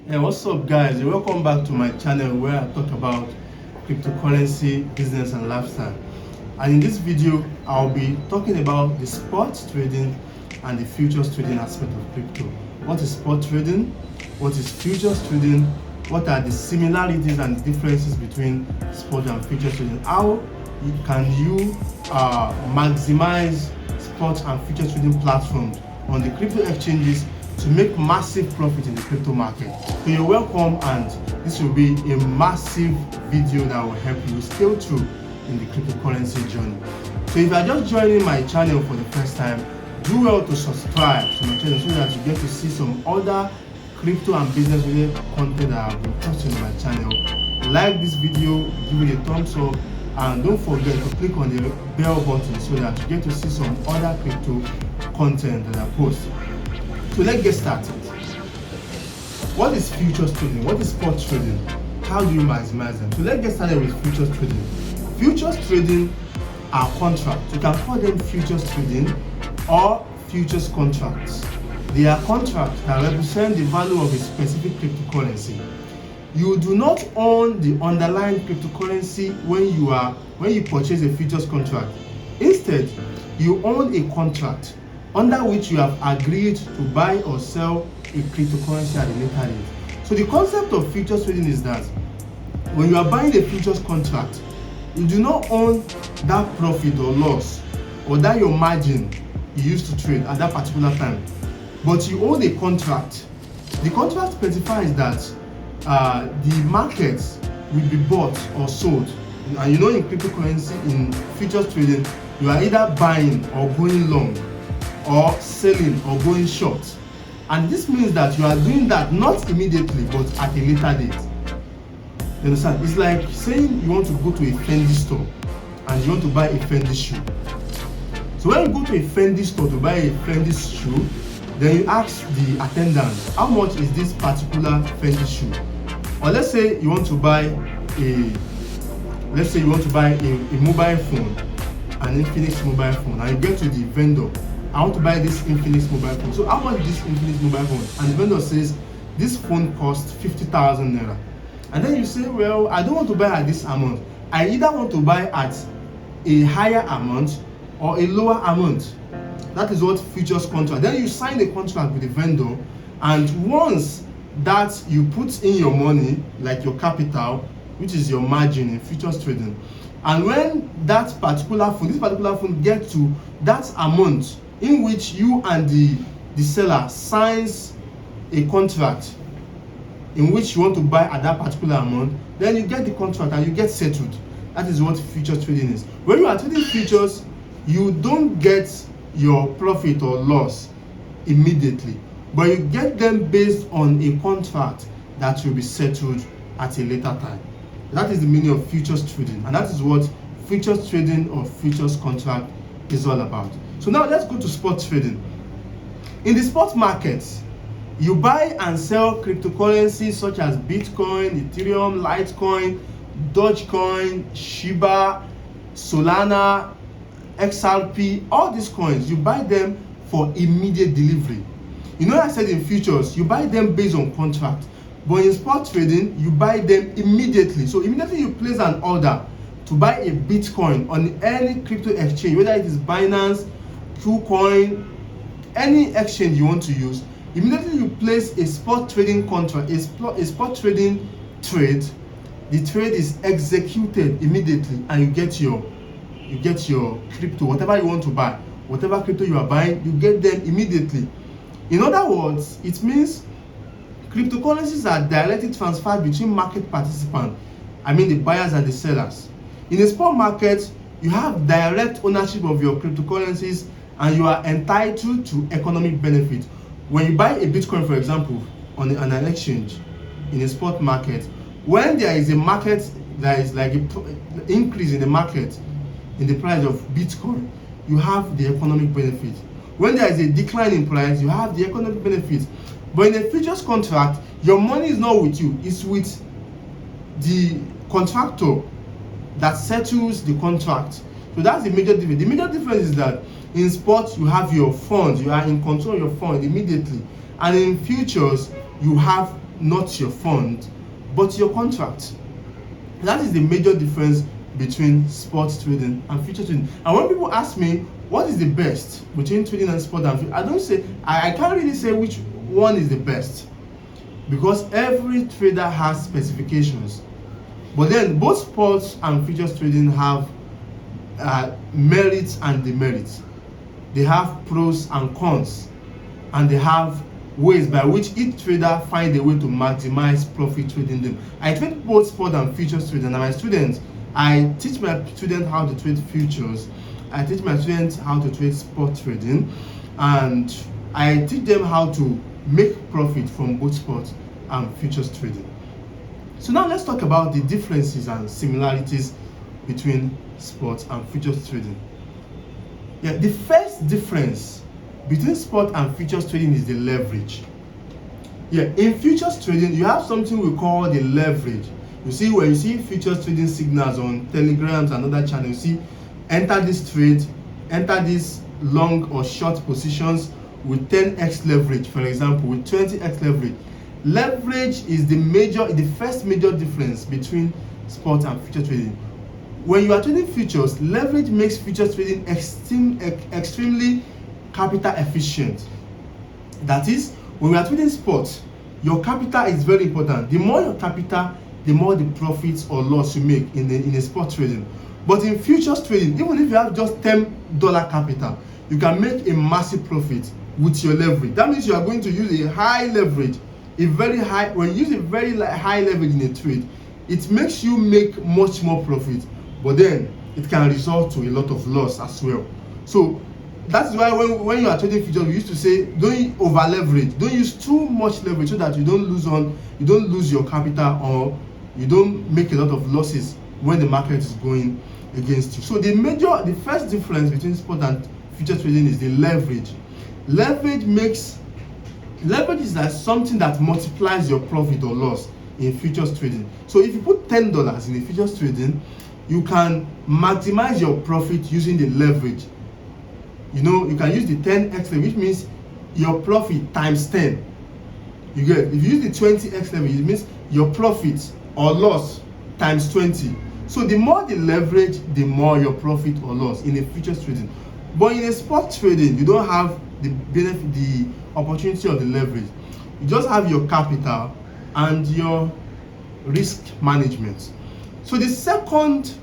Yeah, what's up guys? Welcome back to my channel where I talk about cryptocurrency, business and lifestyle. And in this video, I'll be talking about the spot trading and the futures trading aspect of crypto. What is spot trading? What is futures trading? What are the similarities and differences between spot and futures trading? How can you maximize spot and futures trading platforms on the crypto exchanges to make massive profit in the crypto market? So you're welcome, and this will be a massive video that will help you scale through in the cryptocurrency journey. So if you are just joining my channel for the first time, do well to subscribe to my channel so that you get to see some other crypto and business related content that I've been posting on my channel. Like this video, give it a thumbs up, and don't forget to click on the bell button so that you get to see some other crypto content that I post. So let's get started. What is futures trading? What is spot trading? How do you maximize them? So let's get started with futures trading. Futures trading are contracts. You can call them futures trading or futures contracts. They are contracts that represent the value of a specific cryptocurrency. You do not own the underlying cryptocurrency when you purchase a futures contract. Instead, you own a contract under which you have agreed to buy or sell a cryptocurrency at a later date. So the concept of futures trading is that when you are buying a futures contract, you do not own that profit or loss or that your margin you used to trade at that particular time, but you own a contract. The contract specifies that the market will be bought or sold. And you know, in cryptocurrency, in futures trading, you are either buying or going long, or selling or going short. And this means that you are doing that not immediately but at a later date. You understand? It's like saying you want to go to a Fendi store and you want to buy a Fendi shoe. So when you go to a Fendi store to buy a Fendi shoe, then you ask the attendant, how much is this particular Fendi shoe? Or let's say you want to buy a mobile phone, an Infinix mobile phone, and you get to the vendor, I want to buy this Infinix mobile phone. So how much is this Infinix mobile phone? And the vendor says this phone costs 50,000 naira. And then you say, well, I don't want to buy at this amount. I either want to buy at a higher amount or a lower amount. That is what futures contract. Then you sign a contract with the vendor, and once that you put in your money, like your capital, which is your margin in futures trading, and when that particular phone gets to that amount in which you and the seller signs a contract in which you want to buy at that particular amount, then you get the contract and you get settled. That is what futures trading is. When you are trading futures, you don't get your profit or loss immediately, but you get them based on a contract that will be settled at a later time. That is the meaning of futures trading, and that is what futures trading or futures contract is all about. So now let's go to spot trading. In the spot market, you buy and sell cryptocurrencies such as Bitcoin, Ethereum, Litecoin, Dogecoin, Shiba, Solana, XRP, all these coins. You buy them for immediate delivery. You know, I said in futures, you buy them based on contract, but in spot trading, you buy them immediately. So immediately you place an order to buy a Bitcoin on any crypto exchange, whether it is Binance, KuCoin, any exchange you want to use. Immediately you place a spot trading contract, a spot trading trade. The trade is executed immediately, and you get your crypto, whatever you want to buy, whatever crypto you are buying, you get them immediately. In other words, it means cryptocurrencies are directly transferred between market participants, the buyers and the sellers. In a spot market, you have direct ownership of your cryptocurrencies, and you are entitled to economic benefit. When you buy a Bitcoin, for example, on an exchange in a spot market, when there is a market, there is like an increase in the market in the price of Bitcoin, you have the economic benefit. When there is a decline in price, you have the economic benefit. But in a futures contract, your money is not with you, it's with the contractor that settles the contract. So that's the major difference. The major difference is that in sports you have your funds, you are in control of your funds immediately, and in futures you have not your fund, but your contract. That is the major difference between spot trading and future trading. And when people ask me what is the best between trading and spot and future, I can't really say which one is the best, because every trader has specifications. But then both sports and futures trading have merits and demerits. They have pros and cons, and they have ways by which each trader finds a way to maximize profit trading them. I trade both sport and futures trading, and my students, I teach my students how to trade futures, I teach my students how to trade spot trading, and I teach them how to make profit from both sport and futures trading. So now let's talk about the differences and similarities between spot and futures trading. Yeah, the first difference between spot and futures trading is the leverage. Yeah, in futures trading, you have something we call the leverage. You see, when you see futures trading signals on telegrams and other channels, you see, enter this trade, enter these long or short positions with 10x leverage, for example, with 20x leverage. Leverage is the first major difference between spot and future trading. When you are trading futures, leverage makes futures trading extremely capital efficient. That is, when we are trading spot, your capital is very important. The more your capital, the more the profits or loss you make in a spot trading. But in futures trading, even if you have just $10 capital, you can make a massive profit with your leverage. That means you are going to use a high leverage, when you use a very high leverage in a trade, it makes you make much more profit, but then it can result to a lot of loss as well. So that's why when you are trading futures, we used to say don't over leverage, don't use too much leverage so that you don't lose your capital, or you don't make a lot of losses when the market is going against you. So the first difference between spot and futures trading is the leverage. Leverage is like something that multiplies your profit or loss in futures trading. So if you put $10 in a futures trading, you can maximize your profit using the leverage. You can use the 10x leverage, which means your profit times 10. You get it? If you use the 20x leverage, it means your profit or loss times 20. So the more the leverage, the more your profit or loss in a futures trading. But in a spot trading, you don't have the benefit, the opportunity of the leverage. You just have your capital and your risk management. So the second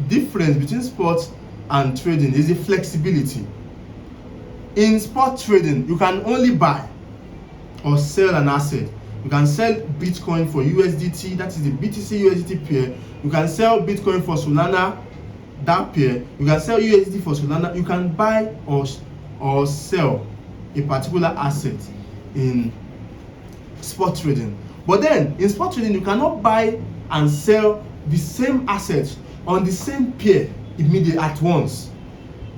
difference between spot and trading is the flexibility. In spot trading, you can only buy or sell an asset. You can sell Bitcoin for USDT, that is the BTC USDT pair. You can sell Bitcoin for Solana, that pair. You can sell USDT for Solana. You can buy or sell a particular asset in spot trading. But then in spot trading, you cannot buy and sell the same asset on the same pair immediately at once.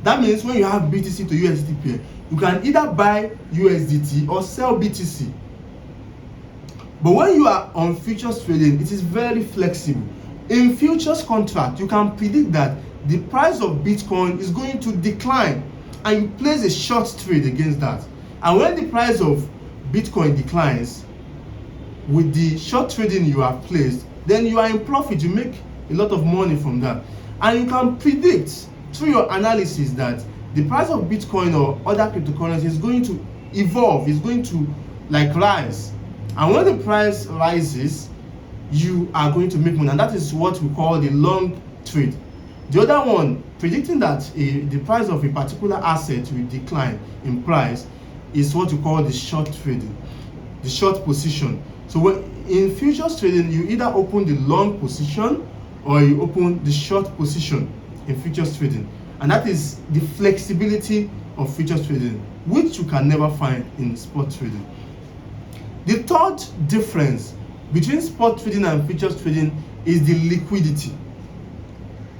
That means when you have BTC to USDT pair, you can either buy USDT or sell BTC. But when you are on futures trading, it is very flexible. In futures contract, you can predict that the price of Bitcoin is going to decline, and you place a short trade against that. And when the price of Bitcoin declines, with the short trading you have placed, then you are in profit. You make a lot of money from that. And you can predict through your analysis that the price of Bitcoin or other cryptocurrency is going to evolve, is going to rise. And when the price rises, you are going to make money. And that is what we call the long trade. The other one, predicting that the price of a particular asset will decline in price, is what we call the short trading, the short position. So in futures trading, you either open the long position or you open the short position in futures trading. And that is the flexibility of futures trading, which you can never find in spot trading. The third difference between spot trading and futures trading is the liquidity.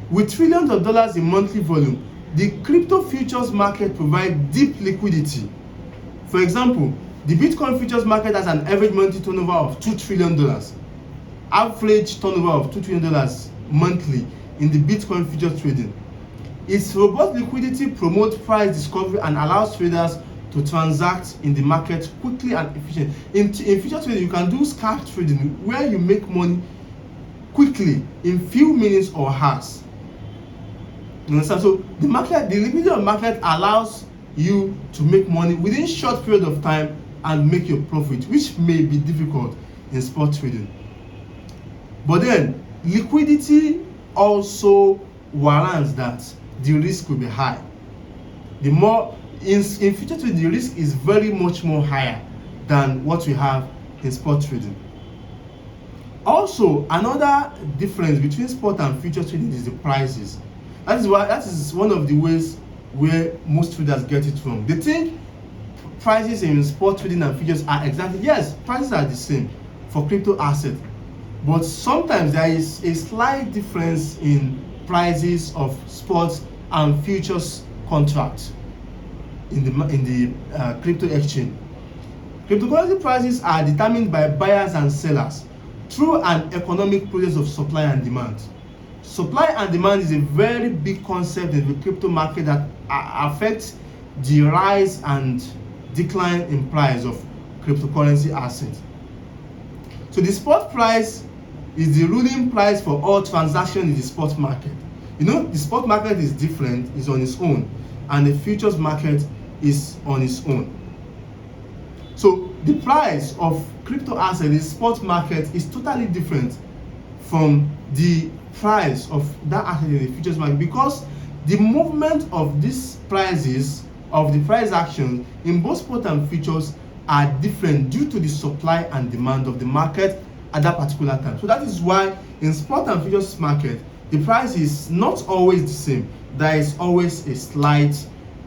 With trillions of dollars in monthly volume, the crypto futures market provides deep liquidity. For example, the Bitcoin futures market has an average monthly turnover of $2 trillion. Average turnover of $2 trillion monthly in the Bitcoin futures trading. Its robust liquidity promotes price discovery and allows traders to transact in the market quickly and efficiently. In future trading, you can do scalp trading where you make money quickly in few minutes or hours. You understand? So the liquidity of market allows you to make money within short period of time and make your profit, which may be difficult in spot trading. But then liquidity also warrants that the risk will be high. The more in future trading, the risk is very much more higher than what we have in spot trading. Also, another difference between spot and future trading is the prices. That is one of the ways where most traders get it wrong. They think prices in spot trading and futures are exactly, yes, prices are the same for crypto assets, but sometimes there is a slight difference in prices of spot and futures contracts in the crypto exchange. Cryptocurrency prices are determined by buyers and sellers through an economic process of supply and demand. Supply and demand is a very big concept in the crypto market that affects the rise and decline in price of cryptocurrency assets. So the spot price is the ruling price for all transactions in the spot market. You know, the spot market is different, is on its own, and the futures market is on its own. So the price of crypto assets in the spot market is totally different from the price of that asset in the futures market, because the movement of these prices, of the price actions in both spot and futures, are different due to the supply and demand of the market at that particular time. So that is why in spot and futures market, the price is not always the same. There is always a slight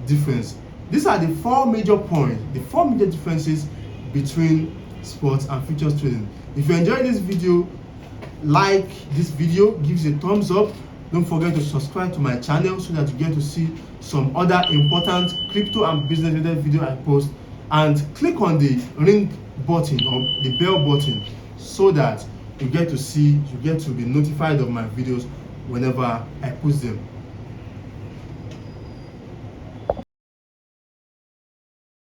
difference. These are the four major points, the four major differences between spot and futures trading. If you enjoyed this video, like this video, give it a thumbs up. Don't forget to subscribe to my channel so that you get to see some other important crypto and business related video I post, and click on the ring button or the bell button so that you get to be notified of my videos whenever I post them.